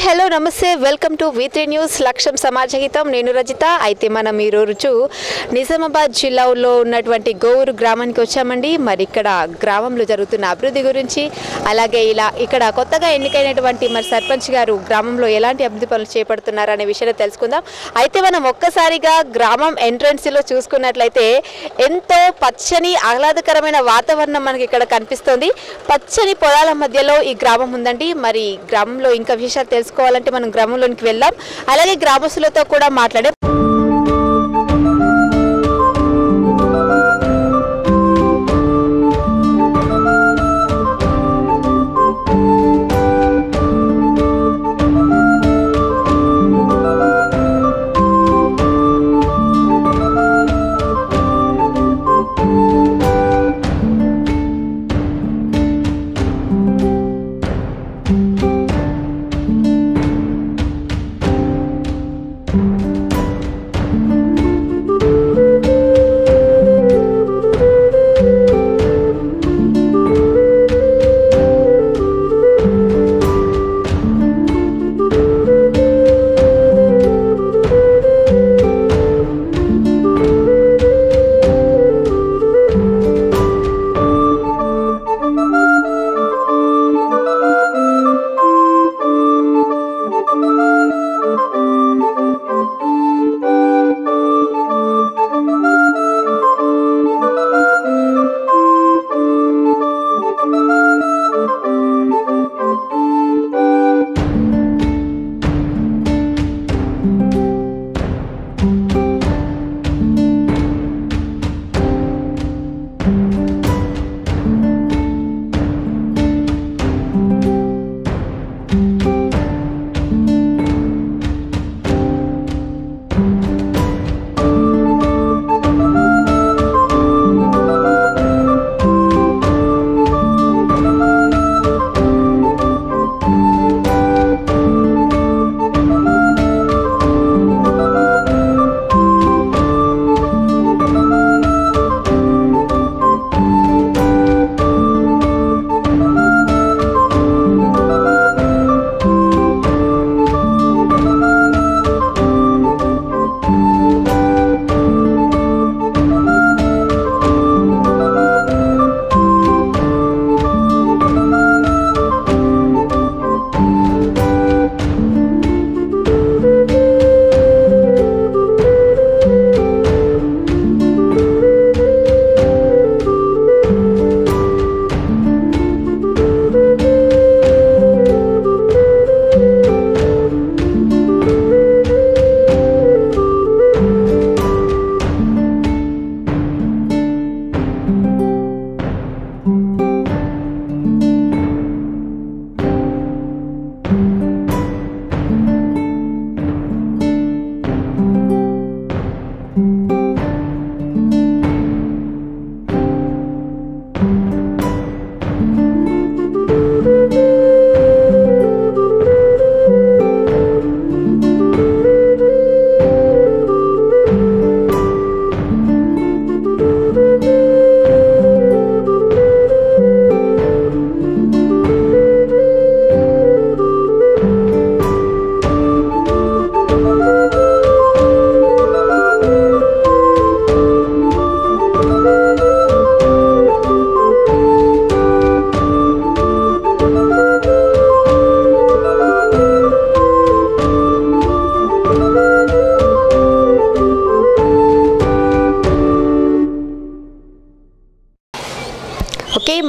Hello నమస్తే welcome to V3 news లక్ష్యం సమాజహితం నేను రజిత అయితే మనం ఈ రోజు నిజామాబాద్ జిల్లాలో ఉన్నటువంటి గోవూరు గ్రామానికి వచ్చామండి మరి ఇక్కడ గ్రామంలో జరుగుతున్న అభివృద్ధి గురించి అలాగే ఇక్కడ కొత్తగా ఎన్నికైనటువంటి మరి సర్పంచ్ గారు గ్రామంలో ఎలాంటి అభివృద్ధి పనులు చేపడుతున్నారు అనే విషయాన్ని తెలుసుకుందాం అయితే మనం ఒక్కసారిగా గ్రామం ఎంట్రన్స్ లో చూసుకున్నట్లయితే ఎంతో పచ్చని ఆహ్లాదకరమైన వాతావరణం మనకి ఇక్కడ కనిపిస్తుంది పచ్చని పొలాల మధ్యలో ఈ గ్రామం ఉందండి మరి గ్రామంలో ఇంకా విషయాలు తెలుసుకోవాలంటే మనం గ్రామంలోనికి వెళ్దాం అలాగే గ్రామస్తులతో కూడా మాట్లాడే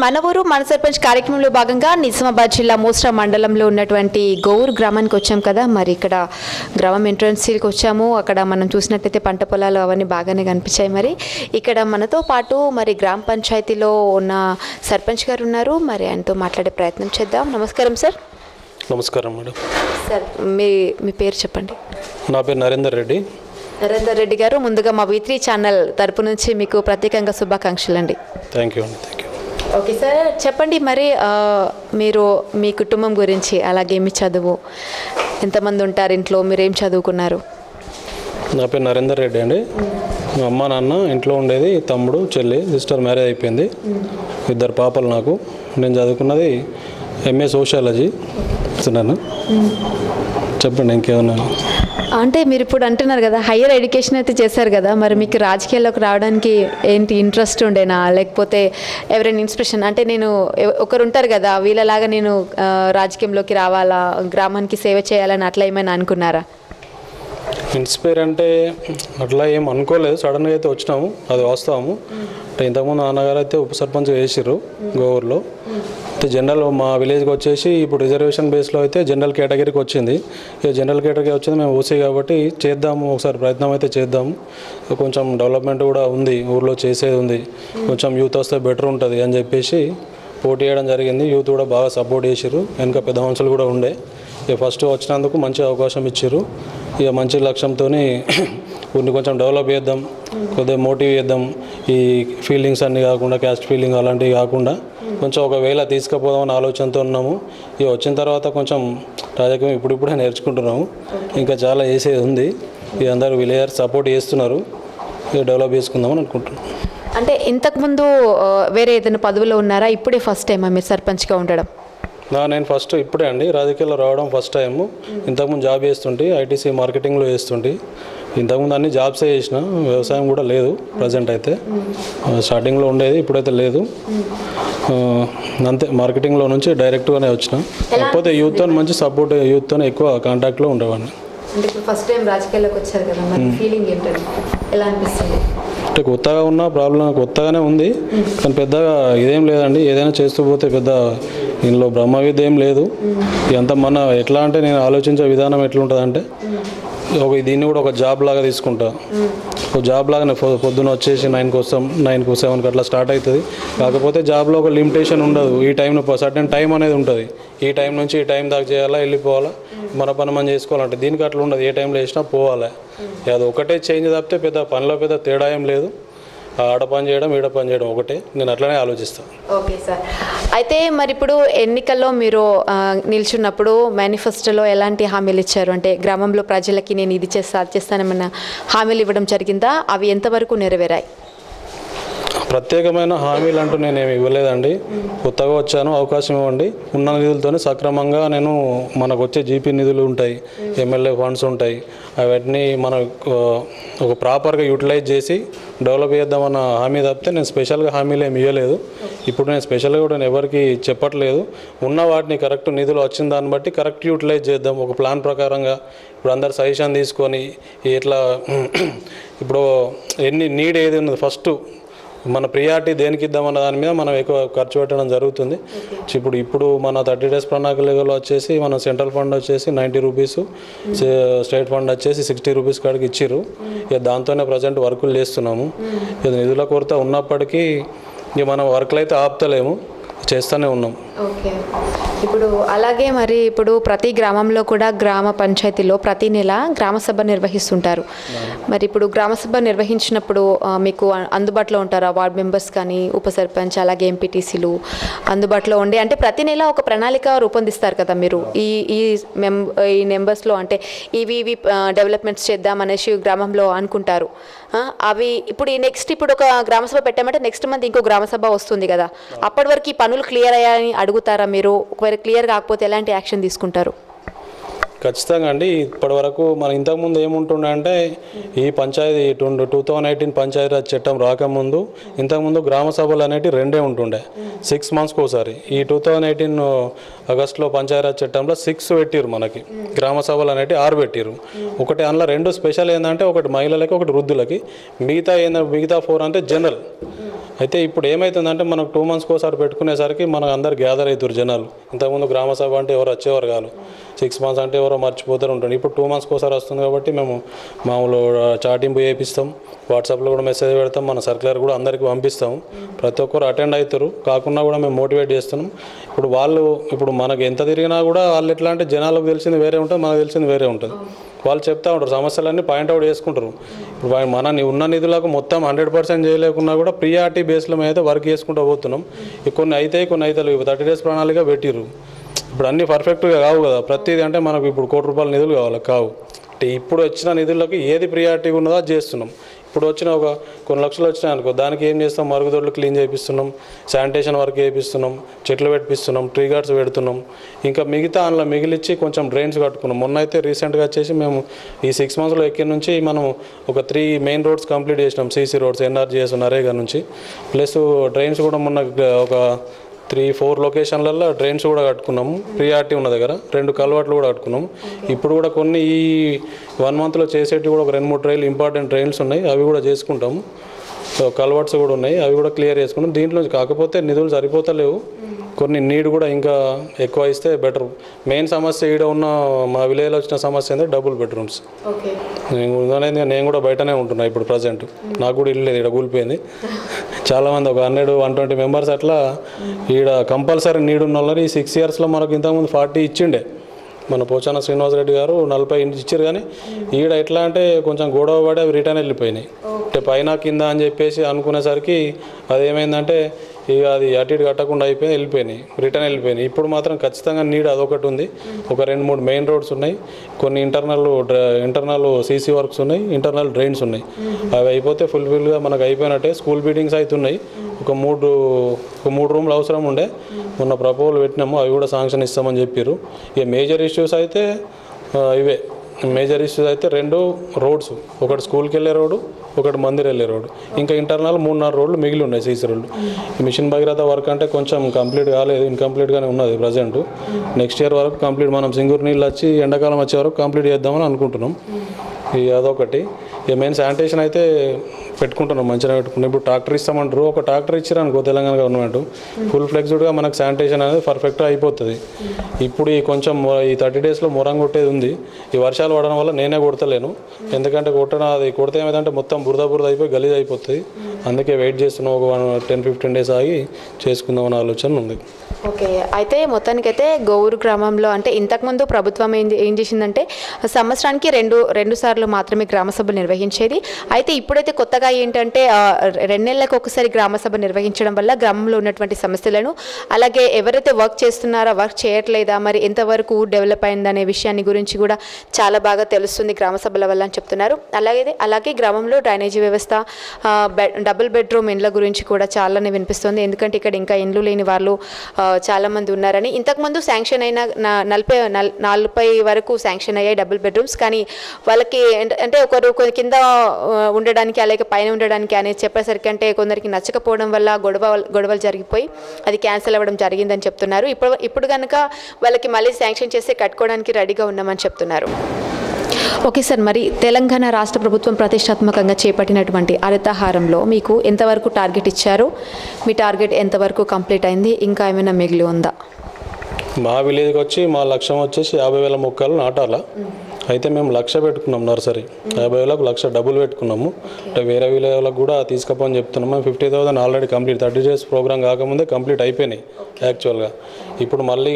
మన ఊరు మన సర్పంచ్ కార్యక్రమంలో భాగంగా నిజామాబాద్ జిల్లా మోస్రా మండలంలో ఉన్నటువంటి గోవూరు గ్రామానికి వచ్చాం కదా మరి ఇక్కడ గ్రామం ఎంట్రన్స్కి వచ్చాము అక్కడ మనం చూసినట్లయితే పంట పొలాలు అవన్నీ బాగానే కనిపించాయి మరి ఇక్కడ మనతో పాటు మరి గ్రామ పంచాయతీలో ఉన్న సర్పంచ్ గారు ఉన్నారు మరి ఆయనతో మాట్లాడే ప్రయత్నం చేద్దాం నమస్కారం సార్ నమస్కారం మేడం సార్ మీ పేరు చెప్పండి నా పేరు నరేందర్ రెడ్డి గారు ముందుగా మా V3 ఛానల్ తరపు నుంచి మీకు ప్రత్యేకంగా శుభాకాంక్షలు అండి థ్యాంక్ యూ ఓకే సార్ చెప్పండి మరి మీరు మీ కుటుంబం గురించి అలాగే మీ చదువు ఎంతమంది ఉంటారు ఇంట్లో మీరు ఏం చదువుకున్నారు నా పేరు నరేందర్ రెడ్డి అండి మా అమ్మ నాన్న ఇంట్లో ఉండేది తమ్ముడు చెల్లి సిస్టర్ మ్యారేజ్ అయిపోయింది ఇద్దరు పాపలు నాకు నేను చదువుకున్నది MA సోషియాలజీ చెప్పండి ఇంకేమన్నా. అంటే మీరు ఇప్పుడు అంటున్నారు కదా హయ్యర్ ఎడ్యుకేషన్ అయితే చేశారు కదా, మరి మీకు రాజకీయాల్లోకి రావడానికి ఏంటి ఇంట్రెస్ట్ ఉండేనా, లేకపోతే ఎవరైనా ఇన్స్పిరేషన్ అంటే నేను ఒకరు ఉంటారు కదా వీళ్ళలాగా నేను రాజకీయంలోకి రావాలా, గ్రామానికి సేవ చేయాలని అట్లా ఏమైనా అనుకున్నారా? ఇన్స్పైర్ అంటే అట్లా ఏం అనుకోలేదు, సడన్గా అయితే వచ్చినాము, అది వాస్తవము. అంటే ఇంతకుముందు నాన్నగారు అయితే ఉప సర్పంచ్ వేసిర్రు గోవూరులో. అయితే జనరల్ మా విలేజ్కి వచ్చేసి ఇప్పుడు రిజర్వేషన్ బేస్లో అయితే జనరల్ కేటగిరీకి వచ్చింది. ఇక జనరల్ కేటగిరీ వచ్చింది, మేము ఓసీ కాబట్టి చేద్దాము, ఒకసారి ప్రయత్నం అయితే చేద్దాము. కొంచెం డెవలప్మెంట్ కూడా ఉంది, ఊర్లో చేసేది ఉంది, కొంచెం యూత్ వస్తే బెటర్ ఉంటుంది అని చెప్పేసి పోటీ చేయడం జరిగింది. యూత్ కూడా బాగా సపోర్ట్ చేసిర్రు, వెనక పెద్ద మనుషులు కూడా ఉండే. ఇక ఫస్ట్ వచ్చినందుకు మంచి అవకాశం ఇచ్చారు. ఇక మంచి లక్ష్యంతో ఊరిని కొంచెం డెవలప్ చేద్దాం, కొద్దిగా మోటివ్ చేద్దాం. ఈ ఫీలింగ్స్ అన్నీ కాకుండా, క్యాస్ట్ ఫీలింగ్ అలాంటివి కాకుండా కొంచెం ఒకవేళ తీసుకుపోదామని ఆలోచనతో ఉన్నాము. ఇక వచ్చిన తర్వాత కొంచెం రాజకీయం ఇప్పుడిప్పుడే నేర్చుకుంటున్నాము, ఇంకా చాలా చేసేది ఉంది. ఇక అందరూ విలేజర్స్ సపోర్ట్ చేస్తున్నారు, ఇక డెవలప్ చేసుకుందామని అనుకుంటున్నాం. అంటే ఇంతకుముందు వేరే ఏదైనా పదవిలో ఉన్నారా, ఇప్పుడే ఫస్ట్ టైమా మీరు సర్పంచ్గా ఉండడం? నేను ఫస్ట్ ఇప్పుడే అండి రాజకీయాల్లో రావడం ఫస్ట్ టైము. ఇంతకుముందు జాబ్ చేస్తుంటే ఐటీసీ మార్కెటింగ్లో చేస్తుంటే, ఇంతకుముందు అన్ని జాబ్సే చేసిన, వ్యవసాయం కూడా లేదు ప్రజెంట్ అయితే. స్టార్టింగ్లో ఉండేది, ఇప్పుడైతే లేదు. అంతే, మార్కెటింగ్లో నుంచి డైరెక్ట్గానే వచ్చిన. కాకపోతే యూత్తో మంచి సపోర్ట్, యూత్తో ఎక్కువ కాంటాక్ట్లో ఉండేవాడిని. అంటే ఇప్పుడు ఫస్ట్ టైం రాజకీయాల్లోకి వచ్చారు కదా, మరి ఫీలింగ్ ఏంటండి, ఎలా అనిపిస్తుంది? అంటే కొత్తగా ఉన్న ప్రాబ్లం కొత్తగానే ఉంది, కానీ పెద్దగా ఇదేం లేదండి. ఏదైనా చేస్తూ పోతే పెద్ద ఇందులో బ్రహ్మ విద్య ఏం లేదు. ఎంత మన ఎట్లా అంటే నేను ఆలోచించే విధానం ఎట్లుంటుంది అంటే, దీన్ని కూడా ఒక జాబ్ లాగా తీసుకుంటా. ఒక జాబ్ లాగానే పొద్దున వచ్చేసి 9కి వస్తాం, 9కి 7కి అట్లా స్టార్ట్ అవుతుంది. కాకపోతే జాబ్లో ఒక లిమిటేషన్ ఉండదు, ఈ టైంలో సర్టెన్ టైం అనేది ఉంటుంది. ఈ టైం నుంచి ఈ టైం దాకా చేయాలా, వెళ్ళిపోవాలా, మన పని మనం చేసుకోవాలంటే. దీనికి అట్లా ఉండదు, ఏ టైంలో వేసినా పోవాలి. అది ఒకటే చేంజ్ తప్పితే పెద్ద పనిలో పెద్ద తేడా ఏం లేదు. ఆడ పని చేయడం, ఈడ పని చేయడం ఒకటే, నేను అట్లనే ఆలోచిస్తాను. Okay sir. అయితే మరి ఇప్పుడు ఎన్నికల్లో మీరు నిల్చున్నప్పుడు మేనిఫెస్టోలో ఎలాంటి హామీలు ఇచ్చారు? అంటే గ్రామంలో ప్రజలకి నేను ఇది చేస్తా, అది చేస్తానేమన్నా హామీలు ఇవ్వడం జరిగిందా? అవి ఎంతవరకు నెరవేరాయి? ప్రత్యేకమైన హామీలు అంటూ నేనేమి ఇవ్వలేదండి. కొత్తగా వచ్చాను, అవకాశం ఇవ్వండి. ఉన్న నిధులతోనే సక్రమంగా నేను, మనకు వచ్చే జీపీ నిధులు ఉంటాయి, ఎమ్మెల్యే ఫండ్స్ ఉంటాయి, అవన్నీ మనం ఒక ప్రాపర్గా యూటిలైజ్ చేసి డెవలప్ చేద్దామన్న హామీ తప్పితే నేను స్పెషల్గా హామీలు ఏమి ఇవ్వలేదు. ఇప్పుడు నేను స్పెషల్గా కూడా ఎవరికి చెప్పట్లేదు. ఉన్న వాటిని కరెక్ట్ నిధులు వచ్చిన దాన్ని బట్టి కరెక్ట్ యూటిలైజ్ చేద్దాం, ఒక ప్లాన్ ప్రకారంగా. ఇప్పుడు అందరు సజెషన్ తీసుకొని ఇట్లా ఇప్పుడు ఎన్ని నీడ్ ఏది ఉన్నది, ఫస్ట్ మన ప్రియారిటీ దేనికి ఇద్దామన్న దాని మీద మనం ఎక్కువ ఖర్చు పెట్టడం జరుగుతుంది. ఇప్పుడు మన 30 days ప్రణాళికలో వచ్చేసి మన సెంట్రల్ ఫండ్ వచ్చేసి 90 రూపీస్, స్టేట్ ఫండ్ వచ్చేసి 60 రూపీస్ కాడికి ఇచ్చిర్రు. ఇక దాంతోనే ప్రజెంట్ వర్కులు చేస్తున్నాము. ఇది నిధుల కొరత ఉన్నప్పటికీ ఇక మనం వర్క్లు అయితే ఆపుతలేము, చేస్తూనే ఉన్నాం. ఓకే. ఇప్పుడు అలాగే మరి ఇప్పుడు ప్రతి గ్రామంలో కూడా గ్రామ పంచాయతీలో ప్రతి నెల గ్రామ సభ నిర్వహిస్తుంటారు. మరి ఇప్పుడు గ్రామ సభ నిర్వహించినప్పుడు మీకు అందుబాటులో ఉంటారా వార్డ్ మెంబర్స్ కానీ, ఉప సర్పంచ్, అలాగే ఎంపీటీసీలు అందుబాటులో ఉండి, అంటే ప్రతి నెల ఒక ప్రణాళిక రూపొందిస్తారు కదా మీరు, ఈ నెంబర్స్లో అంటే ఇవి డెవలప్మెంట్స్ చేద్దాం అనేసి గ్రామంలో అనుకుంటారు. అవి ఇప్పుడు ఒక గ్రామ సభ పెట్టామంటే నెక్స్ట్ మంత్ ఇంకో గ్రామ సభ వస్తుంది కదా, అప్పటి వరకు ఈ పనులు క్లియర్ అయ్యాయని అడుగుతారా మీరు? ఒకవేళ క్లియర్ కాకపోతే ఎలాంటి యాక్షన్ తీసుకుంటారు? ఖచ్చితంగా అండి. ఇప్పటి వరకు మనం ఇంతకుముందు ఏముంటుండే అంటే, ఈ పంచాయతీ 2018 పంచాయతీరాజ్ చట్టం రాకముందు ఇంతకుముందు గ్రామ సభలు అనేటివి 2 ఉంటుండే, 6 monthsకి ఒకసారి. ఈ 2018 ఆగస్టులో పంచాయతీరాజ్ చట్టంలో 6 పెట్టిరు, మనకి గ్రామ సభలు అనేటివి 6 పెట్టిరు. ఒకటి అందులో 2 స్పెషల్ ఏంటంటే, ఒకటి మహిళలకి, ఒకటి వృద్ధులకి. మిగతా 4 అంటే జనరల్. అయితే ఇప్పుడు ఏమవుతుందంటే, మనకు 2 monthsకి ఒకసారి పెట్టుకునేసరికి మనకు అందరు గ్యాదర్ అవుతారు జనాలు. ఇంతకుముందు గ్రామ సభ అంటే ఎవరు వచ్చేవారు కాదు, 6 months అంటే ఎవరో మర్చిపోతారు ఉంటుంది. ఇప్పుడు 2 monthsకి ఒకసారి వస్తుంది కాబట్టి మేము మామూలు చాటింపు చేపిస్తాం, వాట్సాప్లో కూడా మెసేజ్ పెడతాం, మన సర్క్యులర్ కూడా అందరికీ పంపిస్తాం. ప్రతి ఒక్కరు అటెండ్ అవుతారు, కాకుండా కూడా మేము మోటివేట్ చేస్తున్నాం. ఇప్పుడు మనకు ఎంత తిరిగినా కూడా వాళ్ళు ఎట్లా అంటే, జనాలకు తెలిసింది వేరే ఉంటుంది, మనకు తెలిసింది వేరే ఉంటుంది. వాళ్ళు చెప్తా ఉంటారు, సమస్యలన్నీ పాయింట్అవుట్ చేసుకుంటారు. ఇప్పుడు మన ఉన్న నిధులకు మొత్తం 100% చేయలేకున్నా కూడా ప్రియారిటీ బేస్లో మేము అయితే వర్క్ చేసుకుంటూ పోతున్నాం. కొన్ని అయితే 30 days ప్రణాళిక పెట్టిర్రు. ఇప్పుడు అన్నీ పర్ఫెక్ట్గా కావు కదా, ప్రతిదీ అంటే మనకు ఇప్పుడు ₹1 కోటి నిధులు కావాలి, కావు. అంటే ఇప్పుడు వచ్చిన నిధులకు ఏది ప్రియారిటీ ఉన్నదో అది చేస్తున్నాం. ఇప్పుడు వచ్చిన కొన్ని లక్షలు వచ్చినాయి అనుకో, దానికి ఏం చేస్తాం, మరుగుదొడ్లు క్లీన్ చేపిస్తున్నాం, శానిటేషన్ వర్క్ చేపిస్తున్నాం, చెట్లు పెట్టిస్తున్నాం, ట్రీ గార్డ్స్ పెడుతున్నాం, ఇంకా మిగతా అందులో మిగిలిచ్చి కొంచెం డ్రైన్స్ కట్టుకున్నాం. మొన్న అయితే రీసెంట్గా వచ్చేసి మేము ఈ 6 monthsలో ఎక్కి నుంచి మనం ఒక 3 మెయిన్ రోడ్స్ కంప్లీట్ చేసినాం, సీసీ రోడ్స్, ఎన్ఆర్జీఎస్, నరేగా నుంచి. ప్లస్ డ్రైన్స్ కూడా మొన్న ఒక 3-4 లొకేషన్లలో డ్రైన్స్ కూడా కట్టుకున్నాము. ప్రియారిటీ ఉన్న దగ్గర 2 కల్వర్ట్లు కూడా కట్టుకున్నాము. ఇప్పుడు కూడా కొన్ని ఈ 1 monthలో చేసేటివి కూడా ఒక 2-3 డ్రైన్లు ఇంపార్టెంట్ డ్రైన్స్ ఉన్నాయి, అవి కూడా చేసుకుంటాము. కల్వర్ట్స్ కూడా ఉన్నాయి, అవి కూడా క్లియర్ చేసుకున్నాం. దీంట్లో కాకపోతే నిధులు సరిపోతలేవు, కొన్ని నీడ్ కూడా ఇంకా ఎక్కువ ఇస్తే బెటర్. మెయిన్ సమస్య ఈడ ఉన్న మా విలేజ్లో వచ్చిన సమస్య ఏంటంటే డబుల్ బెడ్రూమ్స్. నేను కూడా బయటనే ఉంటున్నా ఇప్పుడు ప్రజెంట్, నాకు కూడా ఇల్లు లేదు, ఇక్కడ కూలిపోయింది. చాలామంది ఒక 100-120 మెంబర్స్ అట్లా ఈడ కంపల్సరీ నీడ్ ఉన్న వాళ్ళని ఈ 6 yearsలో మనకు ఇంతకుముందు 40 ఇచ్చిండే. మన పోచాన శ్రీనివాసరెడ్డి గారు 40 ఇచ్చారు, కానీ ఈడ ఎట్లా అంటే కొంచెం గొడవ పడి అవి రిటర్న్ వెళ్ళిపోయినాయి. అంటే పైన కింద అని చెప్పేసి అనుకునేసరికి అది ఏమైందంటే ఇక అది అటు ఇటు కట్టకుండా వెళ్ళిపోయినాయి, రిటర్న్ వెళ్ళిపోయినాయి. ఇప్పుడు మాత్రం ఖచ్చితంగా నీడ్ అదొకటి ఉంది. ఒక 2-3 మెయిన్ రోడ్స్ ఉన్నాయి, కొన్ని ఇంటర్నల్ సీసీ వర్క్స్ ఉన్నాయి, ఇంటర్నల్ డ్రైన్స్ ఉన్నాయి. అవి అయిపోతే ఫుల్ఫిల్గా మనకు అయిపోయినట్టే. స్కూల్ బిల్డింగ్స్ అవుతున్నాయి, ఒక 3 రూమ్లు అవసరం ఉండే, మొన్న ప్రపోజల్ పెట్టినాము, అవి కూడా శాంక్షన్ ఇస్తామని చెప్పారు. ఇక మేజర్ ఇష్యూస్ అయితే ఇవే. మేజర్ ఇష్యూస్ అయితే 2 రోడ్స్, ఒకటి స్కూల్కి వెళ్ళే రోడ్డు, ఒకటి మందిర్ వెళ్ళే రోడ్డు, ఇంకా ఇంటర్నల్ 3-4 రోడ్లు మిగిలి ఉన్నాయి, సీసీ రోడ్లు. మిషన్ భగీరథ వర్క్ అంటే కొంచెం కంప్లీట్ కాలేదు, ఇన్కంప్లీట్గానే ఉన్నది ప్రజెంట్. నెక్స్ట్ ఇయర్ వరకు కంప్లీట్, మనం సింగూరు నీళ్ళు వచ్చి ఎండాకాలం వచ్చే వరకు కంప్లీట్ చేద్దామని అనుకుంటున్నాం. అదొకటి. ఇక మెయిన్ శానిటేషన్ అయితే పెట్టుకుంటున్నాం, మంచిగా పెట్టుకుంటాం. ఇప్పుడు ట్రాక్టర్ ఇస్తామంటారు, ఒక ట్రాక్టర్ ఇచ్చారు అనుకో తెలంగాణ గవర్నమెంట్, ఫుల్ ఫ్లెక్స్డ్గా మనకు శానిటేషన్ అనేది పర్ఫెక్ట్గా అయిపోతుంది. ఇప్పుడు ఈ కొంచెం ఈ 30 daysలో మొరం కొట్టేది ఉంది. ఈ వర్షాలు పడడం వల్ల నేనే కొడతలేను, ఎందుకంటే కొడితే ఏమైందంటే మొత్తం బురద అయిపోయి గలీజ్ అయిపోతుంది. అందుకే వెయిట్ చేస్తున్నాం, ఒక 10-15 days ఆగి చేసుకుందామని ఆలోచన ఉంది. ఓకే, అయితే మొత్తానికైతే గౌరు గ్రామంలో అంటే ఇంతకుముందు ప్రభుత్వం ఏం చేసిందంటే సంవత్సరానికి రెండు సార్లు మాత్రమే గ్రామ సభలు నిర్వహించేది. అయితే ఇప్పుడైతే కొత్తగా ఏంటంటే 2 నెలలకు ఒకసారి గ్రామ సభ నిర్వహించడం వల్ల గ్రామంలో ఉన్నటువంటి సమస్యలను, అలాగే ఎవరైతే వర్క్ చేస్తున్నారో వర్క్ చేయట్లేదా, మరి ఎంతవరకు డెవలప్ అయిందనే విషయాన్ని గురించి కూడా చాలా బాగా తెలుస్తుంది గ్రామ సభల వల్ల అని చెప్తున్నారు. అలాగే గ్రామంలో డ్రైనేజీ వ్యవస్థ, డబుల్ బెడ్రూమ్ ఇండ్ల గురించి కూడా చాలానే వినిపిస్తుంది. ఎందుకంటే ఇక్కడ ఇంకా ఇండ్లు లేని వాళ్ళు చాలామంది ఉన్నారని. ఇంతకుముందు శాంక్షన్ అయిన 40 వరకు శాంక్షన్ అయ్యాయి డబుల్ బెడ్రూమ్స్, కానీ వాళ్ళకి అంటే ఒకరు కింద ఉండడానికి అలాగే పైన ఉండడానికి అనేది చెప్పేసరికి అంటే కొందరికి నచ్చకపోవడం వల్ల గొడవలు జరిగిపోయి అది క్యాన్సిల్ అవ్వడం జరిగిందని చెప్తున్నారు. ఇప్పుడు కనుక వాళ్ళకి మళ్ళీ శాంక్షన్ చేసి కట్టుకోవడానికి రెడీగా ఉన్నామని చెప్తున్నారు. ఓకే సార్, మరి తెలంగాణ రాష్ట్ర ప్రభుత్వం ప్రతిష్టాత్మకంగా చేపట్టినటువంటి హరితహారంలో మీకు ఎంతవరకు టార్గెట్ ఇచ్చారు, మీ టార్గెట్ ఎంతవరకు కంప్లీట్ అయింది, ఇంకా ఏమైనా మిగిలి ఉందా? మా విలేజ్కి వచ్చి మా లక్ష్యం వచ్చేసి 50,000 మొక్కలు నాటాల. అయితే మేము 1,00,000 పెట్టుకున్నాం నర్సరీ, 50,000కు 1,00,000 డబుల్ పెట్టుకున్నాము. అంటే వేరే విలేజ్లకు కూడా తీసుకపోని చెప్తున్నాము. 50,000 ఆల్రెడీ కంప్లీట్ 30 days ప్రోగ్రామ్ కాకముందే కంప్లీట్ అయిపోయినాయి యాక్చువల్గా. ఇప్పుడు మళ్ళీ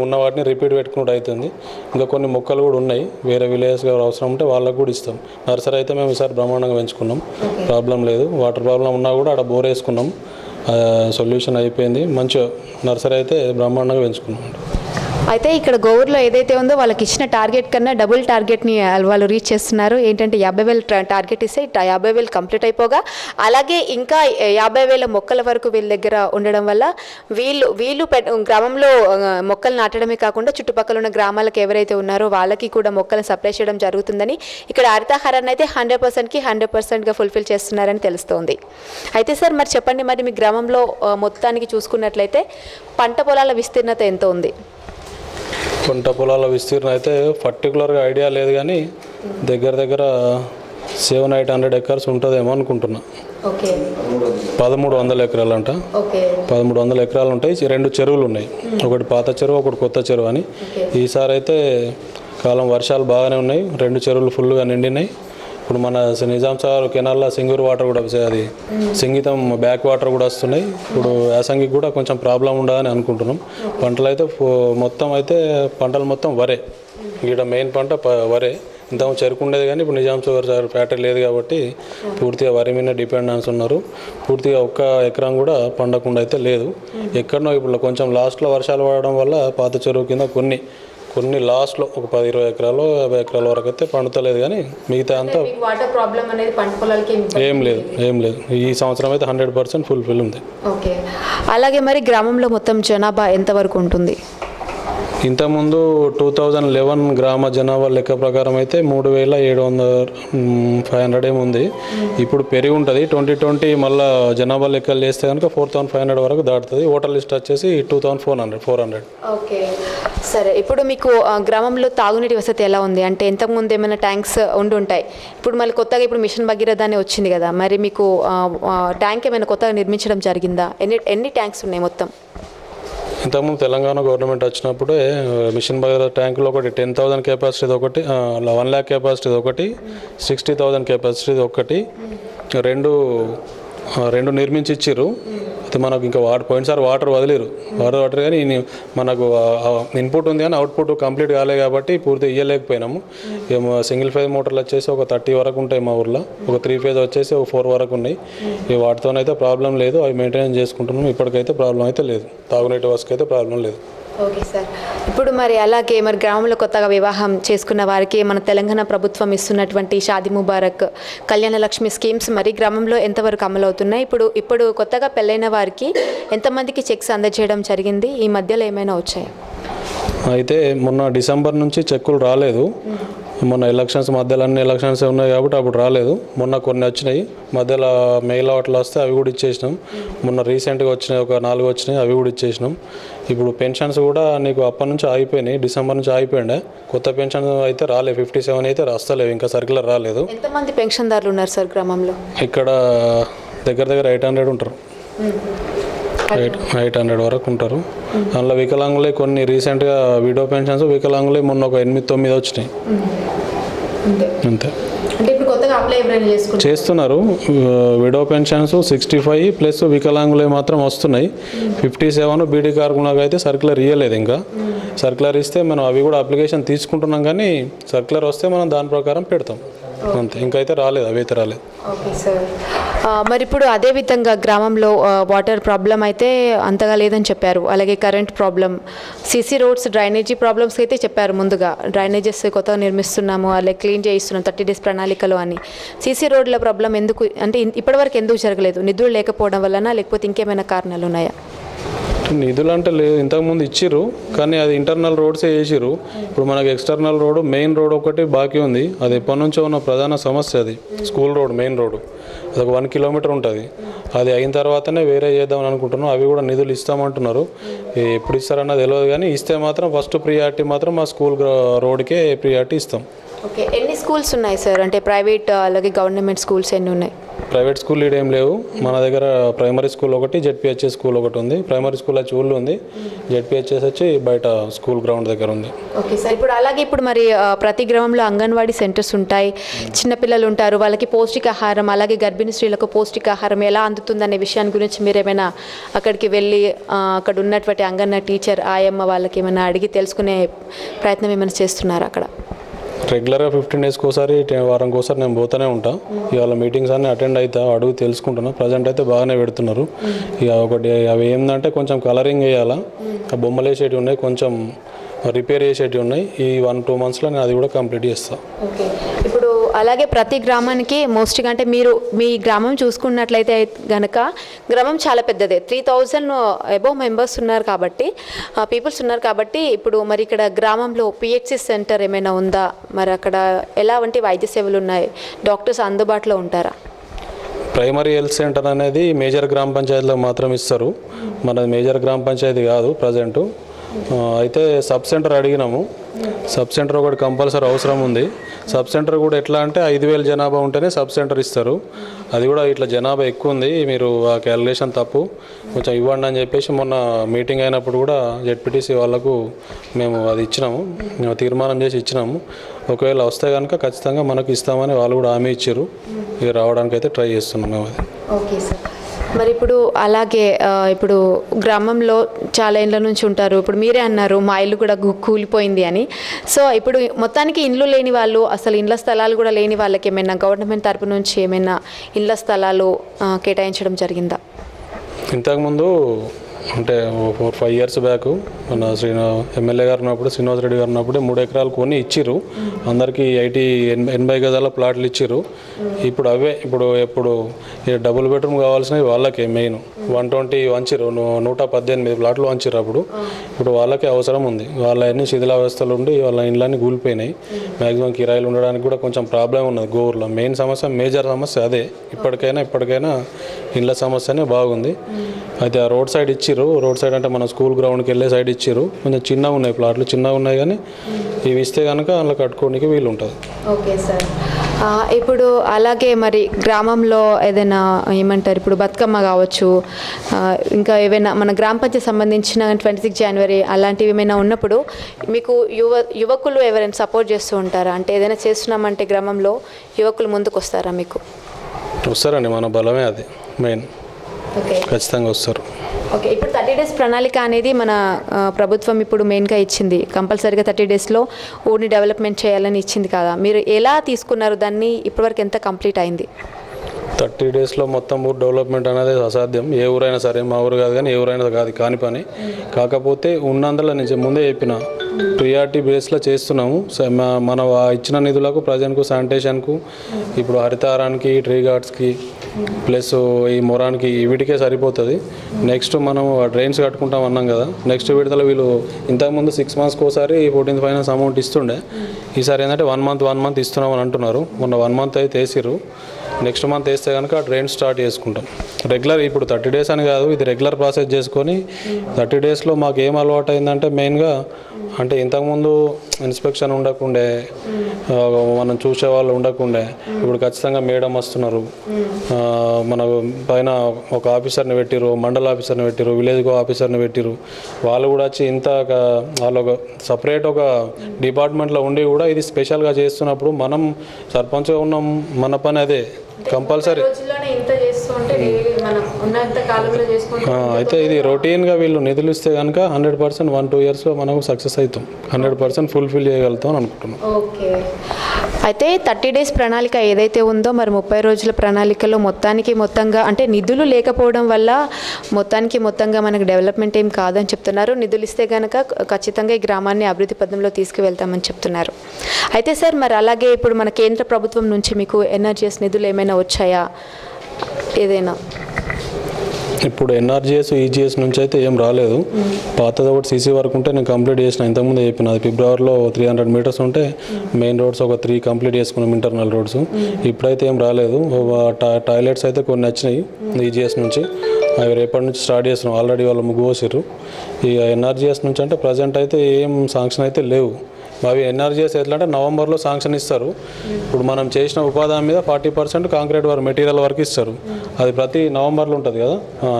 ఉన్న వాటిని రిపీట్ పెట్టుకుంటూ అవుతుంది. ఇంకా కొన్ని మొక్కలు కూడా ఉన్నాయి, వేరే విలేజెస్ అవసరం ఉంటే వాళ్ళకు కూడా ఇస్తాం. నర్సరీ అయితే మేము ఈసారి బ్రహ్మాండంగా పెంచుకున్నాం, ప్రాబ్లం లేదు. వాటర్ ప్రాబ్లం ఉన్నా కూడా అక్కడ బోర్ వేసుకున్నాం, సొల్యూషన్ అయిపోయింది. మంచిగా నర్సరీ అయితే బ్రహ్మాండంగా పెంచుకున్నాం. అయితే ఇక్కడ గోవుర్లో ఏదైతే ఉందో వాళ్ళకి ఇచ్చిన టార్గెట్ కన్నా డబుల్ టార్గెట్ని వాళ్ళు రీచ్ చేస్తున్నారు. ఏంటంటే 50,000 టార్గెట్ ఇస్తే 50,000 కంప్లీట్ అయిపోగా, అలాగే ఇంకా 50,000 మొక్కల వరకు వీళ్ళ దగ్గర ఉండడం వల్ల వీళ్ళు గ్రామంలో మొక్కలు నాటడమే కాకుండా చుట్టుపక్కల ఉన్న గ్రామాలకు ఎవరైతే ఉన్నారో వాళ్ళకి కూడా మొక్కలను సప్లై చేయడం జరుగుతుందని, ఇక్కడ హరితహారాన్ని అయితే 100%కి 100%గా ఫుల్ఫిల్ చేస్తున్నారని తెలుస్తోంది. అయితే సార్, మరి చెప్పండి, మరి మీ గ్రామంలో మొత్తానికి చూసుకున్నట్లయితే పంట పొలాల విస్తీర్ణత ఎంత ఉంది? పంట పొలాల విస్తీర్ణం అయితే పర్టికులర్గా ఐడియా లేదు, కానీ దగ్గర 700-800 acres ఉంటుందేమో అనుకుంటున్నా. 1300 ఎకరాలు అంట. 1300 ఎకరాలు ఉంటాయి. 2 చెరువులు ఉన్నాయి, ఒకటి పాత చెరువు, ఒకటి కొత్త చెరువు అని. ఈసారి అయితే కాలం వర్షాలు బాగానే ఉన్నాయి, 2 చెరువులు ఫుల్గా నిండినాయి. ఇప్పుడు మన నిజాం సాగర్ కెనాల్లో సింగూరు వాటర్ కూడా, అది సింగీతం బ్యాక్ వాటర్ కూడా వస్తున్నాయి. ఇప్పుడు యాసంగికి కూడా కొంచెం ప్రాబ్లం ఉండదని అనుకుంటున్నాం. పంటలు అయితే పంటలు మొత్తం వరే. ఇక్కడ మెయిన్ పంట వరే. ఇంత చెరుకు ఉండేది, కానీ ఇప్పుడు నిజాం సాగర్ ఫ్యాక్టరీ లేదు కాబట్టి పూర్తిగా వరి మీద డిపెండెన్స్ ఉన్నారు. పూర్తిగా 1 ఎకరం కూడా పండకుండా అయితే లేదు. ఎక్కడనో ఇప్పుడు కొంచెం లాస్ట్లో వర్షాలు పడడం వల్ల పాత చెరువు కింద కొన్ని కొన్ని లాస్ట్లో ఒక 10-20 ఎకరాలు 50 ఎకరాల వరకు అయితే పండుతలేదు, కానీ మిగతా అంతా వాటర్ ప్రాబ్లం అనేది పంట పొలాలకి ఏం లేదు. ఈ సంవత్సరం అయితే 100% ఫుల్ఫిల్ ఉంది. ఓకే. అలాగే మరి గ్రామంలో మొత్తం జనాభా ఎంతవరకు ఉంటుంది? ఇంతకుముందు 2011 గ్రామ జనాభా లెక్క ప్రకారం అయితే 3700 ఏముంది. ఇప్పుడు పెరిగి ఉంటుంది. 2020 మళ్ళీ జనాభా లెక్కలు చేస్తే కనుక 4500 వరకు దాటుతుంది. ఓటర్ లిస్ట్ వచ్చేసి 2400. ఓకే, సరే. ఇప్పుడు మీకు గ్రామంలో తాగునీటి వసతి ఎలా ఉంది? అంటే ఇంతకుముందు ఏమైనా ట్యాంక్స్ ఉంటాయి, ఇప్పుడు మళ్ళీ కొత్తగా ఇప్పుడు మిషన్ భగీరథ అని వచ్చింది కదా, మరి మీకు ట్యాంక్ ఏమైనా కొత్తగా నిర్మించడం జరిగిందా? ఎన్ని ట్యాంక్స్ ఉన్నాయి మొత్తం? ఇంతకుముందు తెలంగాణ గవర్నమెంట్ వచ్చినప్పుడే మిషన్ భగీరథ ట్యాంకులో ఒకటి 10,000 కెపాసిటీది ఒకటి, 1 lakh కెపాసిటీది ఒకటి, 60,000 కెపాసిటీది ఒకటి, రెండు నిర్మించి ఇచ్చిర్రు. అయితే మనకు ఇంకా పోయినసారి వాటర్ వదిలేరు కానీ మనకు ఇన్పుట్ ఉంది కానీ అవుట్పుట్ కంప్లీట్ కాలే కాబట్టి పూర్తి ఇవ్వలేకపోయినాము. సింగిల్ ఫేజ్ మోటార్లు వచ్చేసి ఒక 30 వరకు ఉంటాయి మా ఊర్లో, ఒక 3 ఫేజ్ వచ్చేసి ఒక 4 వరకు ఉన్నాయి. వాటితోనైతే ప్రాబ్లం లేదు, అవి మెయింటెనెన్స్ చేసుకుంటున్నాం. ఇప్పటికైతే ప్రాబ్లం అయితే లేదు, తాగునీటి వసతికి అయితే ప్రాబ్లం లేదు. Okay sir. ఇప్పుడు మరి అలాగే మరి గ్రామంలో కొత్తగా వివాహం చేసుకున్న వారికి మన తెలంగాణ ప్రభుత్వం ఇస్తున్నటువంటి షాదీ ముబారక్, కళ్యాణ లక్ష్మి స్కీమ్స్ మరి గ్రామంలో ఎంతవరకు అమలు అవుతున్నాయి? ఇప్పుడు కొత్తగా పెళ్ళైన వారికి ఎంతమందికి చెక్స్ అందజేయడం జరిగింది? ఈ మధ్యలో ఏమైనా వచ్చాయి? అయితే మొన్న డిసెంబర్ నుంచి చెక్కులు రాలేదు. మొన్న మధ్యలో అన్ని ఎలక్షన్స్ ఉన్నాయి కాబట్టి అప్పుడు రాలేదు. మొన్న కొన్ని వచ్చినాయి, మధ్యలో మెయిల్ అట్లా వస్తే అవి కూడా ఇచ్చేసినాం. మొన్న రీసెంట్గా వచ్చినాయి, ఒక 4 వచ్చినాయి, అవి కూడా ఇచ్చేసినాం. ఇప్పుడు పెన్షన్స్ కూడా నీకు అప్పటి నుంచి ఆగిపోయినాయి, డిసెంబర్ నుంచి ఆగిపోయిండే. కొత్త పెన్షన్ అయితే రాలేదు, 57 అయితే రాస్తలేవు, ఇంకా సర్క్యులర్ రాలేదు. ఎంతమంది పెన్షన్దారులు ఉన్నారు సార్ గ్రామంలో? ఇక్కడ దగ్గర 800 ఉంటారు, 800 వరకు ఉంటారు. అందులో వికలాంగులే కొన్ని రీసెంట్గా విడో పెన్షన్స్ వికలాంగులే మొన్న ఒక 8-9 వచ్చినాయి అంతే. చేస్తున్నారు. విడో పెన్షన్స్ 65 ప్లస్ వికలాంగులే మాత్రం వస్తున్నాయి. 57 బీడీ కార్మికులకు అయితే సర్క్యులర్ ఇవ్వలేదు. ఇంకా సర్క్యులర్ ఇస్తే మనం అవి కూడా అప్లికేషన్ తీసుకుంటున్నాం, కానీ సర్క్యులర్ వస్తే మనం దాని ప్రకారం పెడతాం అంతే. ఇంకైతే రాలేదు, అవి అయితే రాలేదు. Okay sir. మరి ఇప్పుడు అదేవిధంగా గ్రామంలో వాటర్ ప్రాబ్లం అయితే అంతగా లేదని చెప్పారు, అలాగే current problem, CC roads, drainage problems అయితే చెప్పారు. ముందుగా డ్రైనేజెస్ కొత్తగా నిర్మిస్తున్నాము, అలాగే క్లీన్ చేయిస్తున్నాం 30 days ప్రణాళికలో అని. సీసీ రోడ్ల ప్రాబ్లం ఎందుకు అంటే ఇప్పటివరకు ఎందుకు జరగలేదు? నిధులు లేకపోవడం వలన, లేకపోతే ఇంకేమైనా కారణాలు ఉన్నాయా? నిధులు అంటే లేదు, ఇంతకుముందు ఇచ్చిర్రు కానీ అది ఇంటర్నల్ రోడ్సే చేసిర్రు. ఇప్పుడు మనకి ఎక్స్టర్నల్ రోడ్, మెయిన్ రోడ్ ఒకటి బాకీ ఉంది. అది ఎప్పటి నుంచో ఉన్న ప్రధాన సమస్య. అది స్కూల్ రోడ్, మెయిన్ రోడ్డు, అది ఒక 1 kilometer ఉంటుంది. అది అయిన తర్వాతనే వేరే చేద్దామని అనుకుంటున్నాం. అవి కూడా నిధులు ఇస్తామంటున్నారు, ఎప్పుడు ఇస్తారన్నది తెలియదు, కానీ ఇస్తే మాత్రం ఫస్ట్ ప్రియారిటీ మాత్రం మా స్కూల్ రోడ్కే ప్రియారిటీ ఇస్తాం. ఓకే. ఎన్ని స్కూల్స్ ఉన్నాయి సార్? అంటే ప్రైవేట్ అలాగే గవర్నమెంట్ స్కూల్స్ ఎన్ని ఉన్నాయి? ప్రైవేట్ స్కూల్ ఏం లేవు మన దగ్గర. ప్రైమరీ స్కూల్ ఒకటి, జెడ్పీహెచ్ఎస్ స్కూల్ ఒకటి ఉంది. ప్రైమరీ స్కూల్ వచ్చి ఊళ్ళో ఉంది, జెడ్పీహెచ్ఎస్ వచ్చి బయట స్కూల్ గ్రౌండ్ దగ్గర ఉంది. Okay sir. ఇప్పుడు మరి ప్రతి గ్రామంలో అంగన్వాడీ సెంటర్స్ ఉంటాయి, చిన్నపిల్లలు ఉంటారు, వాళ్ళకి పౌష్టికాహారం, అలాగే గర్భిణీ స్త్రీలకు పౌష్టికాహారం ఎలా అందుతుందనే విషయాన్ని గురించి మీరేమైనా అక్కడికి వెళ్ళి అక్కడ ఉన్నటువంటి అంగన్వాడీ టీచర్, ఆయమ్మ వాళ్ళకి ఏమైనా అడిగి తెలుసుకునే ప్రయత్నం ఏమైనా చేస్తున్నారు అక్కడ? రెగ్యులర్గా 15 days ఒకసారి, వారానికి ఒకసారి నేను పోతూనే ఉంటాను. ఇవాళ మీటింగ్స్ అన్నీ అటెండ్ అవుతా, అడుగు తెలుసుకుంటున్నా. ప్రజెంట్ అయితే బాగానే పెడుతున్నారు. ఇక ఒకటి అవి ఏంటంటే కొంచెం కలరింగ్ వేయాలా, ఆ బొమ్మలు వేసేటివి ఉన్నాయి, కొంచెం రిపేర్ చేసేటివి ఉన్నాయి. ఈ 1-2 monthsలో నేను అది కూడా కంప్లీట్ చేస్తాను. ఓకే. ఇప్పుడు అలాగే ప్రతి గ్రామానికి మోస్ట్గా అంటే మీరు మీ గ్రామం చూసుకున్నట్లయితే కనుక గ్రామం చాలా పెద్దదే, 3000 అబోవ్ మెంబర్స్ ఉన్నారు కాబట్టి, పీపుల్స్ ఉన్నారు కాబట్టి, ఇప్పుడు మరి ఇక్కడ గ్రామంలో పిహెచ్సి సెంటర్ ఏమైనా ఉందా? మరి అక్కడ ఎలాంటి వైద్య సేవలు ఉన్నాయి? డాక్టర్స్ అందుబాటులో ఉంటారా? ప్రైమరీ హెల్త్ సెంటర్ అనేది మేజర్ గ్రామ పంచాయతీలో మాత్రం ఇస్తారు, మనది మేజర్ గ్రామ పంచాయతీ కాదు ప్రజెంటు. అయితే సబ్ సెంటర్ అడిగినాము, సబ్ సెంటర్ ఒకటి కంపల్సరీ అవసరం ఉంది. సబ్ సెంటర్ కూడా ఎట్లా అంటే 5000 జనాభా ఉంటేనే సబ్ సెంటర్ ఇస్తారు. అది కూడా ఇట్లా జనాభా ఎక్కువ ఉంది, మీరు ఆ క్యాలిక్యులేషన్ తప్పు, కొంచెం ఇవ్వండి అని చెప్పేసి మొన్న మీటింగ్ అయినప్పుడు కూడా జెడ్పీటీసీ వాళ్ళకు మేము అది ఇచ్చినాము, తీర్మానం చేసి ఇచ్చినాము. ఒకవేళ వస్తే కనుక ఖచ్చితంగా మనకు ఇస్తామని వాళ్ళు కూడా హామీ ఇచ్చారు. ఇక రావడానికి అయితే ట్రై చేస్తున్నాం మేము అది. Okay sir. మరి ఇప్పుడు అలాగే ఇప్పుడు గ్రామంలో చాలా ఏళ్ళ నుంచి ఉంటారు, ఇప్పుడు మీరే అన్నారు మా ఇల్లు కూడా కూలిపోయింది అని. సో ఇప్పుడు మొత్తానికి ఇండ్లు లేని వాళ్ళు, అసలు ఇండ్ల స్థలాలు కూడా లేని వాళ్ళకి ఏమైనా గవర్నమెంట్ తరపు నుంచి ఏమైనా ఇండ్ల స్థలాలు కేటాయించడం జరిగిందా? ఇంతకుముందు అంటే 4-5 years బ్యాక్ మన ఎమ్మెల్యే గారు ఉన్నప్పుడు శ్రీనివాస్ రెడ్డి గారు ఉన్నప్పుడు 3 ఎకరాలు కొని ఇచ్చిర్రు అందరికీ 80 గజాల ప్లాట్లు ఇచ్చిర్రు. ఇప్పుడు అవే ఇప్పుడు డబుల్ బెడ్రూమ్ కావాల్సినవి వాళ్ళకే మెయిన్ 120 వంచిర్రు 118 ప్లాట్లు వంచిర్రు. ఇప్పుడు వాళ్ళకే అవసరం ఉంది. వాళ్ళ అన్ని శిథిలావస్థలు ఉండి వాళ్ళ ఇండ్లన్నీ కూలిపోయినాయి. మ్యాక్సిమం కిరాయిలు ఉండడానికి కూడా కొంచెం ప్రాబ్లం ఉన్నది. గోవుల్లో మెయిన్ సమస్య మేజర్ సమస్య అదే. ఇప్పటికైనా ఇండ్ల సమస్యనే బాగుంది. అయితే ఆ రోడ్ సైడ్ ఇచ్చిర్రు. రోడ్ సైడ్ అంటే మన స్కూల్ గ్రౌండ్కి వెళ్ళే సైడ్ ఇచ్చిర్రు. కొంచెం చిన్నగా ఉన్నాయి ప్లాట్లు చిన్నగా ఉన్నాయి కానీ ఇవి ఇస్తే కనుక అందులో కట్టుకోవడానికి వీలు ఉంటుంది. Okay sir. ఇప్పుడు అలాగే మరి గ్రామంలో ఏదైనా ఏమంటారు ఇప్పుడు బతుకమ్మ కావచ్చు ఇంకా ఏవైనా మన గ్రామ పంచాయతీ సంబంధించిన 26 January అలాంటివి ఏమైనా ఉన్నప్పుడు మీకు యువకులు ఎవరైనా సపోర్ట్ చేస్తూ ఉంటారా? అంటే ఏదైనా చేస్తున్నామంటే గ్రామంలో యువకులు ముందుకు వస్తారా మీకు? వస్తారండి, మన బలమే అది మెయిన్. ఓకే, ఖచ్చితంగా వస్తారు. ఓకే. ఇప్పుడు 30 days ప్రణాళిక అనేది మన ప్రభుత్వం ఇప్పుడు మెయిన్గా ఇచ్చింది. కంపల్సరీగా 30 daysలో ఊరిని డెవలప్మెంట్ చేయాలని ఇచ్చింది కదా, మీరు ఎలా తీసుకున్నారు దాన్ని? ఇప్పటివరకు ఎంత కంప్లీట్ అయింది? 30 daysలో మొత్తం ఊరు డెవలప్మెంట్ అనేది అసాధ్యం. ఏ ఊరైనా సరే, మా ఊరు కాదు కానీ ఏ ఊరైనా కాని పని. కాకపోతే ఉన్నందులో నేను ముందే చెప్పిన ప్రియారిటీ బేస్లో చేస్తున్నాము. మన ఇచ్చిన నిధులకు ప్రజలకు శానిటేషన్కు, ఇప్పుడు హరితారానికి, ట్రీ గార్డ్స్కి ప్లస్ ఈ మొరానికి వీటికే సరిపోతుంది. నెక్స్ట్ మనం డ్రైన్స్ కట్టుకుంటాం అన్నాం కదా, నెక్స్ట్ విడతలో వీళ్ళు ఇంతకుముందు 6 monthsకి ఒకసారి 14th ఫైనాన్స్ అమౌంట్ ఇస్తుండే. ఈసారి ఏంటంటే 1 month ఇస్తున్నామని అంటున్నారు. మొన్న 1 month అయితే వేసిర్రు. నెక్స్ట్ మంత్ వేస్తే కనుక డ్రైన్ స్టార్ట్ చేసుకుంటాం. రెగ్యులర్ ఇప్పుడు 30 days అని కాదు, ఇది రెగ్యులర్ ప్రాసెస్ చేసుకొని 30 daysలో మాకు ఏం అలవాటు అయిందంటే మెయిన్గా అంటే ఇంతకుముందు ఇన్స్పెక్షన్ ఉండకుండే, మనం చూసే వాళ్ళు ఉండకుండే. ఇప్పుడు ఖచ్చితంగా మేడం వస్తున్నారు. మన పైన ఒక ఆఫీసర్ని పెట్టిరు, మండల ఆఫీసర్ని పెట్టిరు, విలేజ్ ఆఫీసర్ని పెట్టిరు. వాళ్ళు కూడా వచ్చి వాళ్ళు ఒక సపరేట్ ఒక డిపార్ట్మెంట్లో ఉండి కూడా ఇది స్పెషల్గా చేస్తున్నప్పుడు మనం సర్పంచ్గా ఉన్నాం, మన పని అదే కంపల్సరీ. అయితే ఇది రొటీన్గా వీళ్ళు నిధులు ఇస్తే కనుక 100% 1-2 yearsలో మనకు సక్సెస్ అవుతాం, 100% ఫుల్ఫిల్ చేయగలుగుతాం అని అనుకుంటున్నాం. ఓకే. అయితే 30 days ప్రణాళిక ఏదైతే ఉందో మరి 30 రోజుల ప్రణాళికలో మొత్తంగా అంటే నిధులు లేకపోవడం వల్ల మొత్తంగా మనకు డెవలప్మెంట్ ఏం కాదని చెప్తున్నారు. నిధులు ఇస్తే కనుక ఖచ్చితంగా ఈ గ్రామాన్ని అభివృద్ధి పథంలో తీసుకువెళ్తామని చెప్తున్నారు. అయితే సార్ మరి అలాగే ఇప్పుడు మన కేంద్ర ప్రభుత్వం నుంచి మీకు ఎన్ఆర్జీఎస్ నిధులు ఏమైనా వచ్చాయా? ఏదైనా ఇప్పుడు ఎన్ఆర్జీఎస్ ఈజీఎస్ నుంచి అయితే ఏం రాలేదు. పాతది ఒకటి సీసీ వర్క్ ఉంటే నేను కంప్లీట్ చేసిన, ఇంతకుముందు చెప్పిన. అది ఫిబ్రవరిలో 300 meters ఉంటే మెయిన్ రోడ్స్ ఒక 3 కంప్లీట్ చేసుకున్నాం, ఇంటర్నల్ రోడ్స్. ఇప్పుడైతే ఏం రాలేదు. టాయిలెట్స్ అయితే కొన్ని వచ్చినాయి ఈజీఎస్ నుంచి, అవి రేపటి నుంచి స్టార్ట్ చేస్తున్నాం. ఆల్రెడీ వాళ్ళు ముగ్గు పోసారు. ఇక ఎన్ఆర్జీఎస్ నుంచి అంటే ప్రజెంట్ అయితే ఏం శాంక్షన్ అయితే లేవు. అవి ఎన్ఆర్జీఎస్ ఎట్లా అంటే నవంబర్లో శాంక్షన్ ఇస్తారు. ఇప్పుడు మనం చేసిన ఉపాధి మీద 40% కాంక్రీట్ వర్క్ మెటీరియల్ వరకు ఇస్తారు. అది ప్రతి నవంబర్లో ఉంటుంది కదా,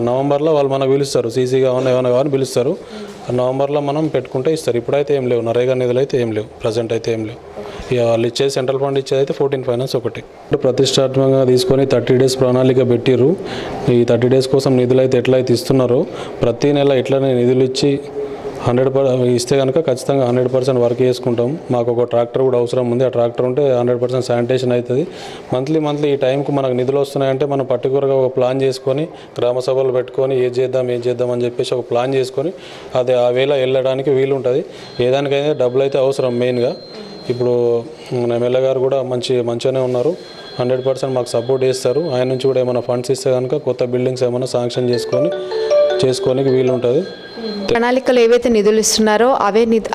నవంబర్లో వాళ్ళు మనకు పిలుస్తారు. సీసీగా ఏమైనా కానీ పిలుస్తారు. నవంబర్లో మనం పెట్టుకుంటే ఇస్తారు. ఇప్పుడైతే ఏం లేవు, నరేగా నిధులు అయితే ఏం లేవు, ప్రజెంట్ అయితే ఏం లేవు. ఇక వాళ్ళు ఇచ్చేది సెంట్రల్ ఫండ్ ఇచ్చేది అయితే 14 ఫైనాన్స్ ఒకటి. ప్రతిష్టాత్మకంగా తీసుకొని 30 days ప్రణాళిక పెట్టిర్రు. ఈ 30 days కోసం నిధులు అయితే ఎట్లయితే ఇస్తున్నారో ప్రతి నెల ఇట్లనే నిధులు ఇచ్చి 100% ఇస్తే కనుక ఖచ్చితంగా 100% వర్క్ చేసుకుంటాం. మాకు ఒక ట్రాక్టర్ కూడా అవసరం ఉంది. ఆ ట్రాక్టర్ ఉంటే 100% శానిటేషన్ అవుతుంది. మంత్లీ ఈ టైంకు మనకు నిధులు వస్తున్నాయంటే మనం పర్టికులర్గా ఒక ప్లాన్ చేసుకొని గ్రామ సభలు పెట్టుకొని ఏం చేద్దాం అని చెప్పేసి ఒక ప్లాన్ చేసుకొని అది ఆ వేళ వెళ్ళడానికి వీలు ఉంటుంది. ఏదానికైనా డబ్బులు అయితే అవసరం మెయిన్గా. ఇప్పుడు మన ఎమ్మెల్యే గారు కూడా మంచిగానే ఉన్నారు, 100% మాకు సపోర్ట్ చేస్తారు. ఆయన నుంచి కూడా ఏమైనా ఫండ్స్ ఇస్తే కనుక కొత్త బిల్డింగ్స్ ఏమైనా శాంక్షన్ చేసుకోనికి వీలు ఉంటుంది. ప్రణాళికలు ఏవైతే నిధులు ఇస్తున్నారో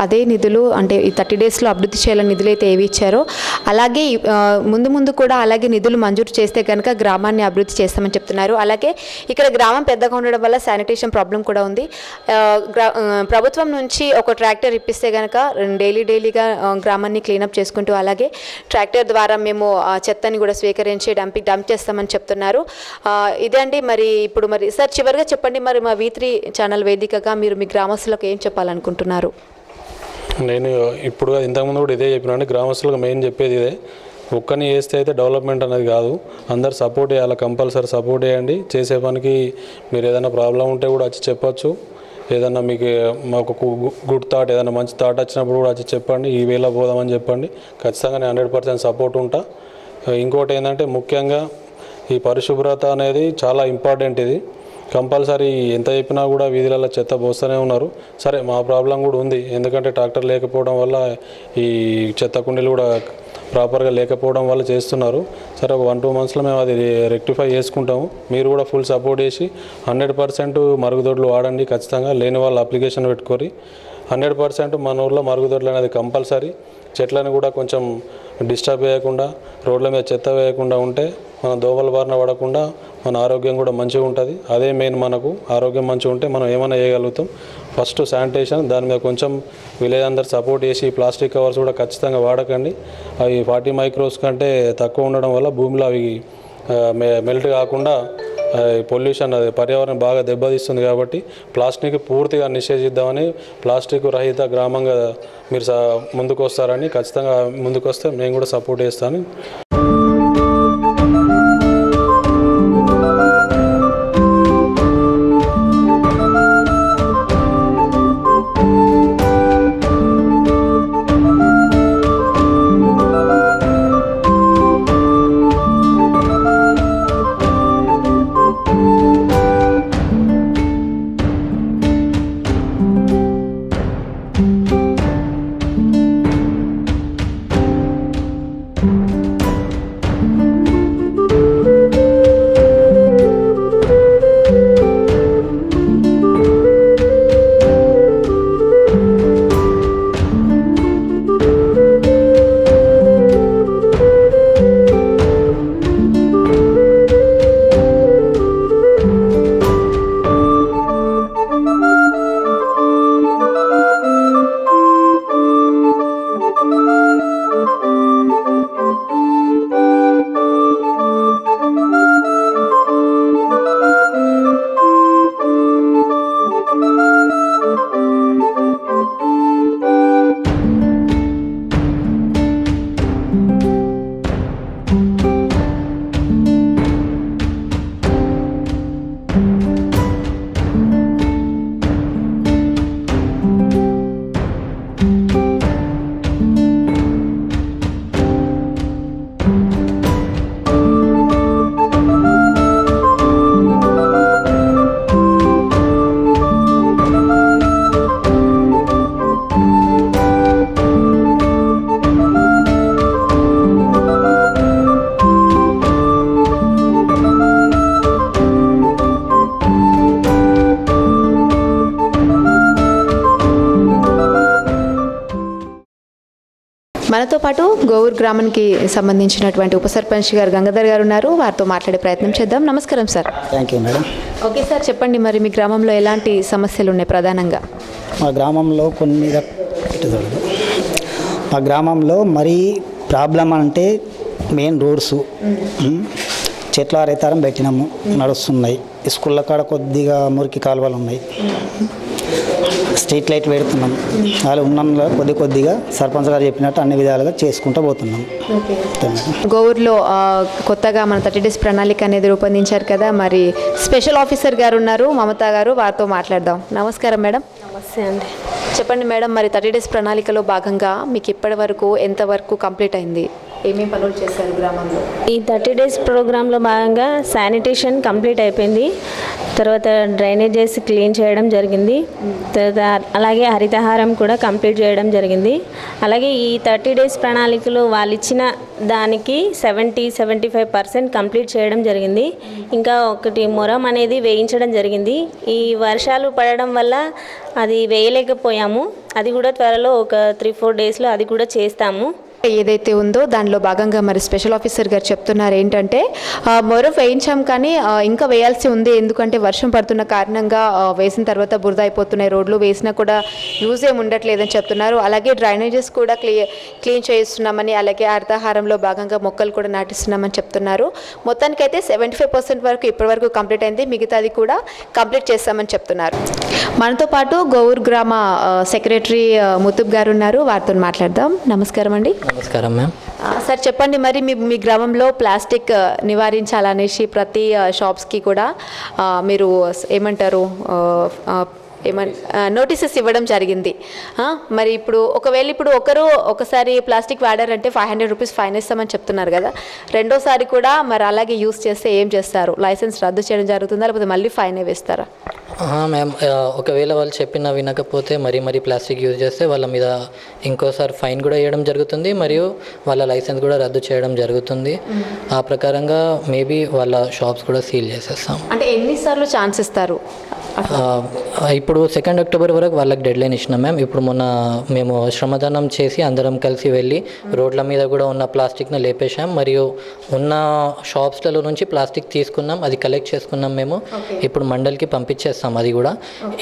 అదే నిధులు అంటే ఈ 30 daysలో అభివృద్ధి చేయాలని నిధులు అయితే ఏవి ఇచ్చారో అలాగే ముందు కూడా అలాగే నిధులు మంజూరు చేస్తే కనుక గ్రామాన్ని అభివృద్ధి చేస్తామని చెప్తున్నారు. అలాగే ఇక్కడ గ్రామం పెద్దగా ఉండడం వల్ల శానిటేషన్ ప్రాబ్లం కూడా ఉంది. ప్రభుత్వం నుంచి ఒక ట్రాక్టర్ ఇప్పిస్తే కనుక డైలీగా గ్రామాన్ని క్లీనప్ చేసుకుంటూ అలాగే ట్రాక్టర్ ద్వారా మేము చెత్తని కూడా స్వీకరించి డంప్ చేస్తామని చెప్తున్నారు. ఇదే అండి. మరి సార్ చివరిగా చెప్పండి, మరి మా V3 ఛానల్ వేదికగా మీరు మీ గ్రామస్తులకు ఏం చెప్పాలనుకుంటున్నారు? నేను ఇప్పుడు ఇంతకుముందు కూడా ఇదే చెప్పినా, గ్రామస్తులకు మెయిన్ చెప్పేది ఇదే. ఒక్కని చేస్తే అయితే డెవలప్మెంట్ అనేది కాదు, అందరు సపోర్ట్ చేయాలి, కంపల్సరీ సపోర్ట్ చేయండి. చేసే పనికి మీరు ఏదైనా ప్రాబ్లం ఉంటే కూడా వచ్చి చెప్పచ్చు. ఏదన్నా మాకు గుడ్ థాట్, ఏదైనా మంచి థాట్ వచ్చినప్పుడు కూడా వచ్చి చెప్పండి, ఈ వేళ పోదామని చెప్పండి. ఖచ్చితంగా నేను 100% సపోర్ట్ ఉంటా. ఇంకోటి ఏంటంటే ముఖ్యంగా ఈ పరిశుభ్రత అనేది చాలా ఇంపార్టెంట్. ఇది కంపల్సరీ ఎంత చెప్పినా కూడా వీధులలో చెత్త పోస్తూనే ఉన్నారు. సరే మా ప్రాబ్లం కూడా ఉంది, ఎందుకంటే ట్రాక్టర్ లేకపోవడం వల్ల ఈ చెత్త కుండీలు కూడా ప్రాపర్గా లేకపోవడం వల్ల చేస్తున్నారు. సరే ఒక 1-2 monthsలో మేము అది రెక్టిఫై చేసుకుంటాము. మీరు కూడా ఫుల్ సపోర్ట్ చేసి 100% మరుగుదొడ్లు వాడండి. ఖచ్చితంగా లేని వాళ్ళు అప్లికేషన్ పెట్టుకొని 100% మన ఊర్లో మరుగుదొడ్లు అనేది కంపల్సరీ. చెట్లను కూడా కొంచెం డిస్టర్బ్ చేయకుండా, రోడ్ల మీద చెత్త వేయకుండా ఉంటే మన దోమల బారిన పడకుండా మన ఆరోగ్యం కూడా మంచిగా ఉంటుంది. అదే మెయిన్, మనకు ఆరోగ్యం మంచిగా ఉంటే మనం ఏమైనా చేయగలుగుతాం. ఫస్ట్ శానిటేషన్, దాని మీద కొంచెం విలేజ్ అందరు సపోర్ట్ చేసి ప్లాస్టిక్ కవర్స్ కూడా ఖచ్చితంగా వాడకండి. అవి 40 microns కంటే తక్కువ ఉండడం వల్ల భూమిలో అవి మెల్ట్ కాకుండా పొల్యూషన్, అది పర్యావరణం బాగా దెబ్బతీస్తుంది. కాబట్టి ప్లాస్టిక్ పూర్తిగా నిషేధిద్దామని ప్లాస్టిక్ రహిత గ్రామంగా మీరు ముందుకు వస్తారని, ఖచ్చితంగా ముందుకు వస్తే మేము కూడా సపోర్ట్ చేస్తాను. మనతో పాటు గోవూరు గ్రామానికి సంబంధించినటువంటి ఉప సర్పంచ్ గారు గంగాధర్ గారు ఉన్నారు. వారితో మాట్లాడే ప్రయత్నం చేద్దాం. నమస్కారం sir. Thank you madam. Okay sir, చెప్పండి మరి మీ గ్రామంలో ఎలాంటి సమస్యలు ఉన్నాయి ప్రధానంగా? మా గ్రామంలో మా గ్రామంలో మరీ ప్రాబ్లం అంటే మెయిన్ రోడ్స్, చెట్ల రైతారం పెట్టినాము, నడుస్తున్నాయి. స్కూళ్ళ కాడ కొద్దిగా మురికి కాలువలు ఉన్నాయి. స్ట్రీట్ లైట్ పెడుతున్నాం. వాళ్ళు ఉన్న కొద్దిగా సర్పంచ్ గారు చెప్పినట్టు అన్ని విధాలుగా చేసుకుంటూ పోతున్నాం. గోవూరులో కొత్తగా మన 30 days ప్రణాళిక అనేది రూపొందించారు కదా, మరి స్పెషల్ ఆఫీసర్ గారు ఉన్నారు మమతా గారు, వారితో మాట్లాడదాం. నమస్కారం మేడం. నమస్తే అండి. చెప్పండి మేడం, మరి 30 days ప్రణాళికలో భాగంగా మీకు ఇప్పటి వరకు ఎంతవరకు కంప్లీట్ అయింది? ఏమేమి పనులు చేశారు గ్రామంలో? ఈ 30 days ప్రోగ్రాంలో భాగంగా శానిటేషన్ కంప్లీట్ అయిపోయింది. తర్వాత డ్రైనేజెస్ క్లీన్ చేయడం జరిగింది. తర్వాత అలాగే హరితహారం కూడా కంప్లీట్ చేయడం జరిగింది. అలాగే ఈ 30 days ప్రణాళికలో వాళ్ళు ఇచ్చిన దానికి 70-75% కంప్లీట్ చేయడం జరిగింది. ఇంకా ఒకటి మొరం అనేది వేయించడం జరిగింది. ఈ వర్షాలు పడడం వల్ల అది వేయలేకపోయాము. అది కూడా త్వరలో ఒక 3-4 daysలో అది కూడా చేస్తాము. ఏదైతే ఉందో దానిలో భాగంగా మరి స్పెషల్ ఆఫీసర్ గారు చెప్తున్నారు ఏంటంటే మొరం వేయించాం కానీ ఇంకా వేయాల్సి ఉంది, ఎందుకంటే వర్షం పడుతున్న కారణంగా వేసిన తర్వాత బురద అయిపోతున్నాయి, రోడ్లు వేసినా కూడా యూజ్ ఏమి ఉండట్లేదని చెప్తున్నారు. అలాగే డ్రైనేజెస్ కూడా క్లీన్ చేస్తున్నామని, అలాగే హరితహారంలో భాగంగా మొక్కలు కూడా నాటిస్తున్నామని చెప్తున్నారు. మొత్తానికైతే 75% వరకు ఇప్పటివరకు కంప్లీట్ అయింది, మిగతాది కూడా కంప్లీట్ చేస్తామని చెప్తున్నారు. మనతో పాటు గోవూరు గ్రామ సెక్రటరీ ముతుబ్ గారు ఉన్నారు, వారితో మాట్లాడదాం. నమస్కారం అండి. నమస్కారం మ్యామ్. సార్ చెప్పండి, మరి మీ గ్రామంలో ప్లాస్టిక్ నివారించాలనేసి ప్రతి షాప్స్కి కూడా మీరు ఏమంటారు నోటీసెస్ ఇవ్వడం జరిగింది. మరి ఒకవేళ ఒకసారి ప్లాస్టిక్ వాడారంటే 500 రూపీస్ ఫైన్ ఇస్తామని చెప్తున్నారు కదా, రెండోసారి కూడా మరి అలాగే యూస్ చేస్తే ఏం చేస్తారు? లైసెన్స్ రద్దు చేయడం జరుగుతుందా, లేకపోతే మళ్ళీ ఫైన్ వేస్తారా? మ్యామ్, ఒకవేళ వాళ్ళు చెప్పినా వినకపోతే మరీ ప్లాస్టిక్ యూజ్ చేస్తే వాళ్ళ మీద ఇంకోసారి ఫైన్ కూడా వేయడం జరుగుతుంది, మరియు వాళ్ళ లైసెన్స్ కూడా రద్దు చేయడం జరుగుతుంది. ఆ ప్రకారంగా మేబీ వాళ్ళ షాప్స్ కూడా సీల్ చేసేస్తాం. అంటే ఎన్నిసార్లు ఛాన్స్ ఇస్తారు? ఇప్పుడు 2 అక్టోబర్ వరకు వాళ్ళకి డెడ్ లైన్ ఇచ్చినాం మ్యామ్. ఇప్పుడు మొన్న మేము శ్రమదానం చేసి అందరం కలిసి వెళ్ళి రోడ్ల మీద కూడా ఉన్న ప్లాస్టిక్ని లేపేశాం, మరియు ఉన్న షాప్స్లలో నుంచి ప్లాస్టిక్ తీసుకున్నాం, అది కలెక్ట్ చేసుకున్నాం మేము. ఇప్పుడు మండల్కి పంపించేస్తాం అది కూడా.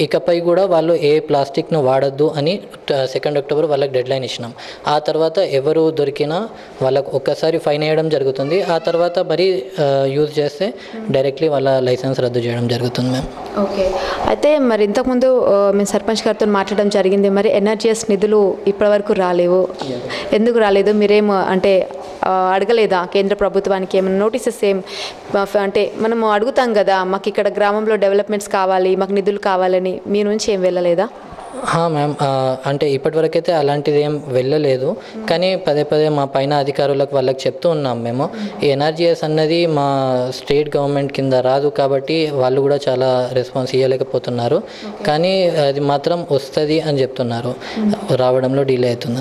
ఇకపై కూడా వాళ్ళు ఏ ప్లాస్టిక్ను వాడద్దు అని 2 అక్టోబర్ వాళ్ళకి డెడ్ లైన్ ఇచ్చినాం. ఆ తర్వాత ఎవరు దొరికినా వాళ్ళకు ఒక్కసారి ఫైన్ వేయడం జరుగుతుంది. ఆ తర్వాత మరి యూజ్ చేస్తే డైరెక్ట్లీ వాళ్ళ లైసెన్స్ రద్దు చేయడం జరుగుతుంది మ్యామ్. ఓకే, అయితే మరి ఇంతకుముందు మేము సర్పంచ్ గారితో మాట్లాడడం జరిగింది. మరి ఎన్ఆర్జీఎస్ నిధులు ఇప్పటివరకు రాలేవు, ఎందుకు రాలేదు? మీరేం అంటే అడగలేదా కేంద్ర ప్రభుత్వానికి? ఏమైనా నోటీసెస్ అంటే మనము అడుగుతాం కదా, మాకు ఇక్కడ గ్రామంలో డెవలప్మెంట్స్ కావాలి, మాకు నిధులు కావాలని, మీ నుంచి ఏం వెళ్ళలేదా? మ్యామ్, అంటే ఇప్పటివరకు అయితే అలాంటిది ఏం వెళ్ళలేదు, కానీ పదే మా పైన అధికారులకు వాళ్ళకి చెప్తూ ఉన్నాం మేము. ఈ ఎన్ఆర్జీఎస్ అన్నది మా స్టేట్ గవర్నమెంట్ కింద రాదు కాబట్టి వాళ్ళు కూడా చాలా రెస్పాన్స్ ఇవ్వలేకపోతున్నారు, కానీ అది మాత్రం వస్తుంది అని చెప్తున్నారు. రావడంలో డిలే అవుతుంది.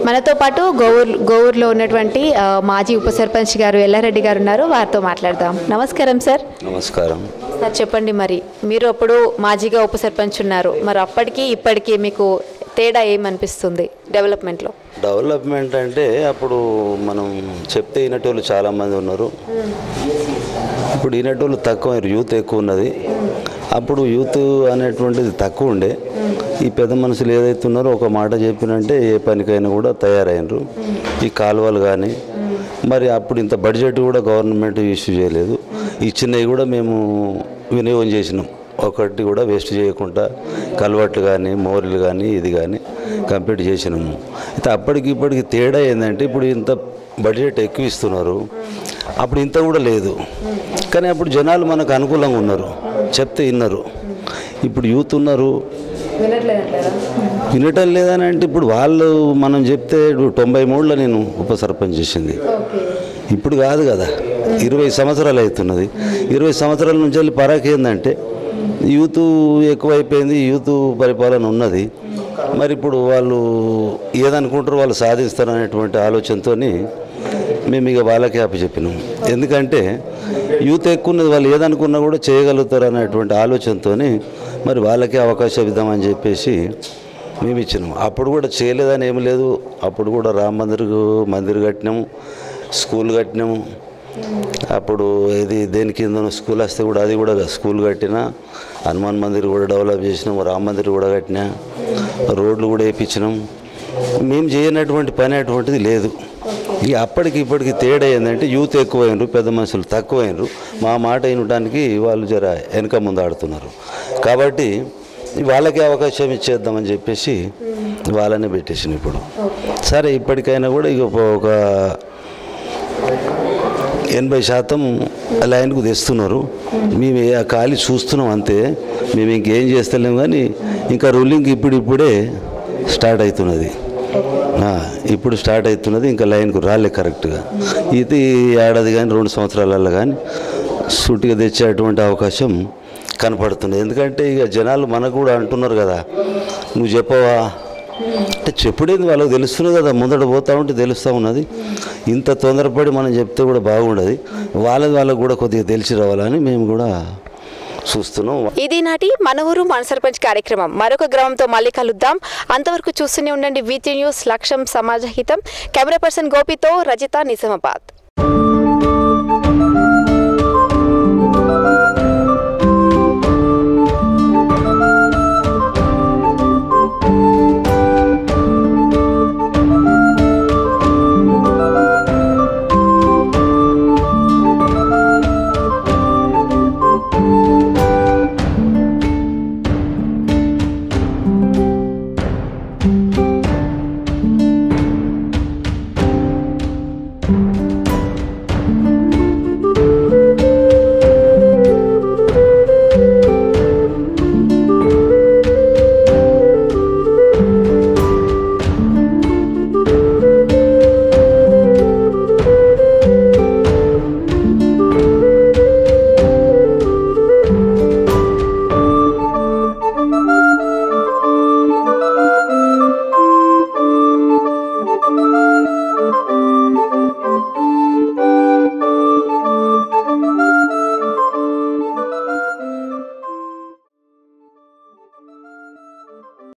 మనతో పాటు గోవూరులో ఉన్నటువంటి మాజీ ఉప సర్పంచ్ గారు ఎల్లారెడ్డి గారు ఉన్నారు, వారితో మాట్లాడదాం. నమస్కారం సార్. నమస్కారం సార్, చెప్పండి, మరి మీరు అప్పుడు మాజీగా ఉప సర్పంచ్ ఉన్నారు, మరి అప్పటికి ఇప్పటికీ మీకు తేడా ఏమనిపిస్తుంది డెవలప్మెంట్లో? డెవలప్మెంట్ అంటే అప్పుడు మనం చెప్తే వినేటోళ్ళు చాలామంది ఉన్నారు, ఇప్పుడు వినేటోళ్ళు తక్కువ, యూత్ ఎక్కువ ఉన్నది. అప్పుడు యూత్ అనేటువంటిది తక్కువ ఉండే. ఈ పెద్ద మనుషులు ఏదైతే ఉన్నారో ఒక మాట చెప్పినంటే ఏ పనికైనా కూడా తయారైనరు. ఈ కాలువలు కానీ మరి అప్పుడు ఇంత బడ్జెట్ కూడా గవర్నమెంట్ ఇష్యూ చేయలేదు. ఈ చిన్నవి కూడా మేము వినియోగం చేసినాం, ఒకటి కూడా వేస్ట్ చేయకుండా కల్వర్ట్లు కానీ మోరీలు కానీ ఇది కానీ కంప్లీట్ చేసినాము. అయితే అప్పటికి ఇప్పటికి తేడా ఏంటంటే ఇప్పుడు ఇంత బడ్జెట్ ఎక్కువ ఇస్తున్నారు, అప్పుడు ఇంత కూడా లేదు. కానీ అప్పుడు జనాలు మనకు అనుకూలంగా ఉన్నారు, చెప్తే విన్నారు. ఇప్పుడు యూత్ ఉన్నారు, వినటం లేదని అంటే ఇప్పుడు వాళ్ళు మనం చెప్తే 93లో నేను ఉప సర్పంచ్ చేసింది, ఇప్పుడు కాదు కదా, 20 సంవత్సరాలు అవుతున్నది. 20 సంవత్సరాల నుంచి వెళ్ళి పరాకి ఏంటంటే యూత్ ఎక్కువైపోయింది, యూత్ పరిపాలన ఉన్నది. మరి ఇప్పుడు వాళ్ళు ఏదనుకుంటారో వాళ్ళు సాధిస్తారనేటువంటి ఆలోచనతో మేము ఇక వాళ్ళకి చెప్పినాం. ఎందుకంటే యూత్ ఎక్కువ ఉన్నది, వాళ్ళు ఏదనుకున్నా కూడా చేయగలుగుతారు అనేటువంటి ఆలోచనతో మరి వాళ్ళకే అవకాశం ఇద్దామని చెప్పేసి మేము ఇచ్చినాం. అప్పుడు కూడా చేయలేదని ఏమి లేదు. అప్పుడు కూడా రామ మందిర్ కట్టినాము, స్కూల్ కట్టినాము. అప్పుడు ఇది దేని కింద స్కూల్ వస్తే కూడా అది కూడా స్కూల్ కట్టినా, హనుమాన్ మందిర్ కూడా డెవలప్ చేసినాం, రామ మందిర్ కూడా కట్టినా, రోడ్లు కూడా వేయించినాం. మేము చేయనటువంటి పని అటువంటిది లేదు. ఇక అప్పటికి ఇప్పటికి తేడా ఏంటంటే యూత్ ఎక్కువైనరు, పెద్ద మనుషులు తక్కువైనరు. మా మాట వినడానికి వాళ్ళు జర వెనక ముందు ఆడుతున్నారు. కాబట్టి వాళ్ళకి అవకాశం ఇచ్చేద్దామని చెప్పేసి వాళ్ళనే పెట్టేసాను. ఇప్పుడు సరే ఇప్పటికైనా కూడా ఇక ఒక 80% లైన్కు తెస్తున్నారు. మేము ఆ ఖాళీ చూస్తున్నాం అంతే. మేము ఇంకేం చేస్తలేము. కానీ ఇంకా రూలింగ్ ఇప్పుడిప్పుడే స్టార్ట్ అవుతున్నది. ఇప్పుడు స్టార్ట్ అవుతున్నది. ఇంకా లైన్కు రాలే కరెక్ట్గా. ఇది ఏడాది కానీ 2 సంవత్సరాలలో కానీ సూటిగా తెచ్చేటువంటి అవకాశం కనపడుతుంది. ఎందుకంటే ఇక జనాలు మనకు కూడా అంటున్నారు కదా, నువ్వు చెప్పవా అంటే చెప్పుడేది వాళ్ళకి తెలుస్తున్నది కదా, ముందట పోతూ ఉంటే తెలుస్తూ ఉన్నది. ఇంత తొందరపడి మనం చెప్తే కూడా బాగుండదు. వాళ్ళకు కూడా కొద్దిగా తెలిసి రావాలని మేము కూడా చూస్తున్నాం. ఇది నాటి మన ఊరు మన సర్పంచ్ కార్యక్రమం. మరొక గ్రామంతో మళ్ళీ కలుద్దాం. అంతవరకు చూస్తూనే ఉండండి V3 న్యూస్. లక్ష్యం సమాజ హితం. కెమెరా పర్సన్ గోపితో రజిత, నిజామాబాద్.